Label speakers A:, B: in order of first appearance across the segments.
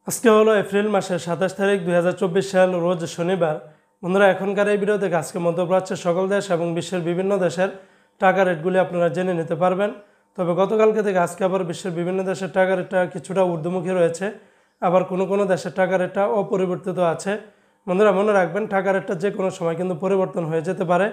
A: আজকে হলো এপ্রিল মাসের 27 তারিখ 2024 সাল রোজ শনিবার। বন্ধুরা, এখনকার এই ভিডিও থেকে আজকে মধ্যপ্রাচ্যের সকল দেশ এবং বিশ্বের বিভিন্ন দেশের টাকা রেটগুলি আপনারা জেনে নিতে পারবেন। তবে গতকালকে থেকে আজকে আবার বিশ্বের বিভিন্ন দেশের টাকা রেটটা কিছুটা ঊর্ধ্বমুখী রয়েছে, আবার কোনো কোনো দেশের টাকা রেটটা অপরিবর্তিত আছে। বন্ধুরা, মনে রাখবেন টাকা রেটটা যে কোনো সময় কিন্তু পরিবর্তন হয়ে যেতে পারে,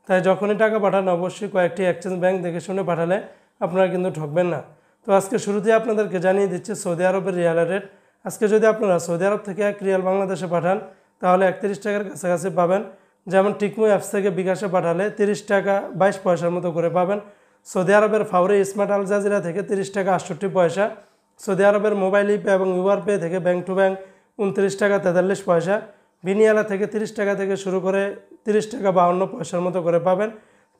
A: তাই যখনই টাকা পাঠান অবশ্যই কয়েকটি এক্সচেঞ্জ ব্যাংক দেখে শুনে পাঠালে আপনারা কিন্তু ঠকবেন না। তো আজকে শুরুতেই আপনাদেরকে জানিয়ে দিচ্ছি সৌদি আরবের রিয়ালের রেট। আজকে যদি আপনারা সৌদি আরব থেকে 1 রিয়াল বাংলাদেশে পাঠান তাহলে 31 টাকার কাছাকাছি পাবেন। যেমন টিকমো অ্যাপস থেকে বিকাশে পাঠালে 30 টাকা 22 পয়সার মতো করে পাবেন। সৌদি আরবের ফাউরি স্মার্ট আল জাজিরা থেকে 30 টাকা 68 পয়সা। সৌদি আরবের মোবাইল ইপে এবং ইউআর পে থেকে ব্যাংক টু ব্যাংক 29 টাকা 43 পয়সা। বিনিয়ালা থেকে 30 টাকা থেকে শুরু করে 30 টাকা 52 পয়সার মতো করে পাবেন।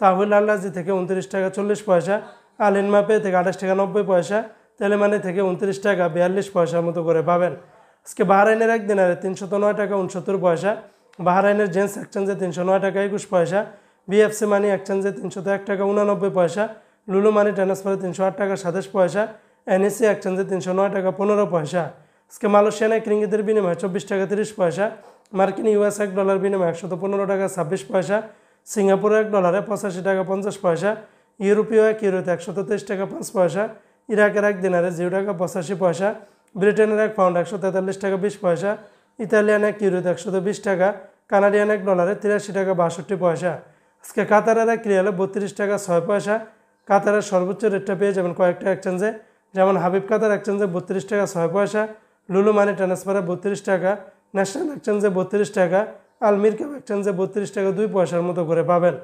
A: তাহলে আল্লাজি থেকে 29 টাকা 40 পয়সা। আল ইনমা পে থেকে 28 টাকা 90 পয়সা। তেলেমানি থেকে 29 টাকা 42 পয়সার মতো করে পাবেন। আজকে বাহরাইনের এক দিনারে 309 টাকা 69 পয়সা। বাহরাইনের জেন্টস এক্সচেঞ্জে 309 টাকা 21 পয়সা। বিএফসি মানি এক্সচেঞ্জে 301 টাকা 89 পয়সা। লুলু মানি ট্রান্সফারে 308 টাকা 27 পয়সা। এনএসি এক্সচেঞ্জে 309 টাকা 15 পয়সা। আজকে মালয়েশিয়ান এক রিঙ্গিতের বিনিময়ে 24 টাকা 30 পয়সা। মার্কিন ইউএস এক ডলার বিনিময়ে 115 টাকা 26 পয়সা। সিঙ্গাপুরের এক ডলারে 85 টাকা 50 পয়সা। ইউরোপীয় এক ইউরোতে 123 টাকা 5 পয়সা। ইরাকের এক দিনারে 0 টাকা 85 পয়সা। ব্রিটেনের এক পাউন্ড 143 টাকা 20 পয়সা। ইতালিয়ান এক ইউরোতে 120 টাকা। কানাডিয়ান এক ডলারে 83 টাকা 62 পয়সা। আজকে কাতারের এক রিয়ালে 32 টাকা 6 পয়সা। কাতারের সর্বোচ্চ রেটটা পেয়ে যাবেন কয়েকটা এক্সচেঞ্জে, যেমন হাবিব কাতার এক্সচেঞ্জে 32 টাকা 6 পয়সা। লুলু মানি ট্রান্সফারে 32 টাকা। ন্যাশনাল এক্সচেঞ্জে 32 টাকা। আল মিরকাব এক্সচেঞ্জে 32 টাকা 2 পয়সার মতো করে পাবেন।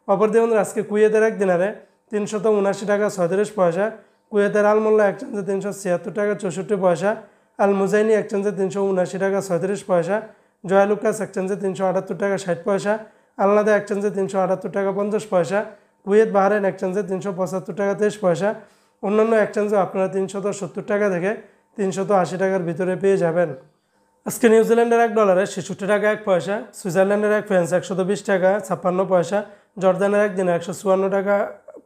A: অপরদিকে আজকে কুয়েতের এক দিনারে 379 টাকা 37 পয়সা। কুয়েতের আল মোল্লা এক্সচেঞ্জে 376 টাকা 64 পয়সা। আল মুজাইনি এক্সচেঞ্জে 379 টাকা 37 পয়সা। জয়ালুকাস এক্সচেঞ্জে 378 টাকা 60 পয়সা। আলনাদা এক্সচেঞ্জে 378 টাকা 50 পয়সা। কুয়েত বাহরাইন এক্সচেঞ্জে 375 টাকা 23 পয়সা। অন্যান্য এক্সচেঞ্জে আপনারা 370 টাকা থেকে 380 টাকার ভিতরে পেয়ে যাবেন। আজকে নিউজিল্যান্ডের এক ডলারে 66 টাকা 1 পয়সা। সুইজারল্যান্ডের এক ফ্রান্স 120 টাকা 56 পয়সা। জর্দানের এক দিনে 154 টাকা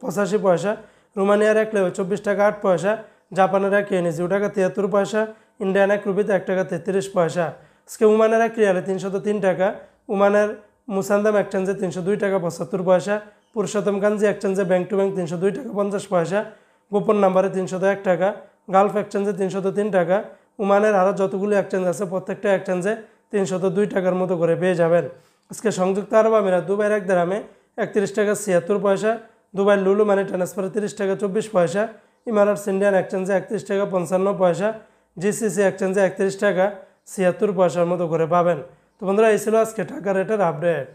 A: 85 পয়সা। রোমানিয়ার এক লেও 24 টাকা 8 পয়সা। জাপানের এক ইয়েনে 0 টাকা 73 পয়সা। ইন্ডিয়ান এক রুপিতে 1 টাকা 33 পয়সা। আজকে ওমানের এক রিয়ালে 303 টাকা। ওমানের মুসান্দাম এক্সচেঞ্জে 302 টাকা 75 পয়সা। পুরুষোত্তম গাঞ্জি এক্সচেঞ্জে ব্যাংক টু ব্যাংক 302 টাকা 50 পয়সা। গোপন নাম্বারে 301 টাকা। গালফ এক্সচেঞ্জে 303 টাকা। ওমানের আরও যতগুলি এক্সচেঞ্জ আছে প্রত্যেকটা এক্সচেঞ্জে 302 টাকার মতো করে পেয়ে যাবেন। আজকে সংযুক্ত আরব আমিরাত দুবাইয়ের এক দিরহামে 31 টাকা 76 পয়সা। দুবাই লুলু মানি ট্রান্সফারে 30 টাকা 24 পয়সা। ইমারাটস ইন্ডিয়ান এক্সচেঞ্জে 31 টাকা 55 পয়সা। জিসিসি এক্সচেঞ্জে 31 টাকা 76 পয়সার মতো করে পাবেন। তো বন্ধুরা, এই ছিল আজকে টাকা রেটের আপডেট।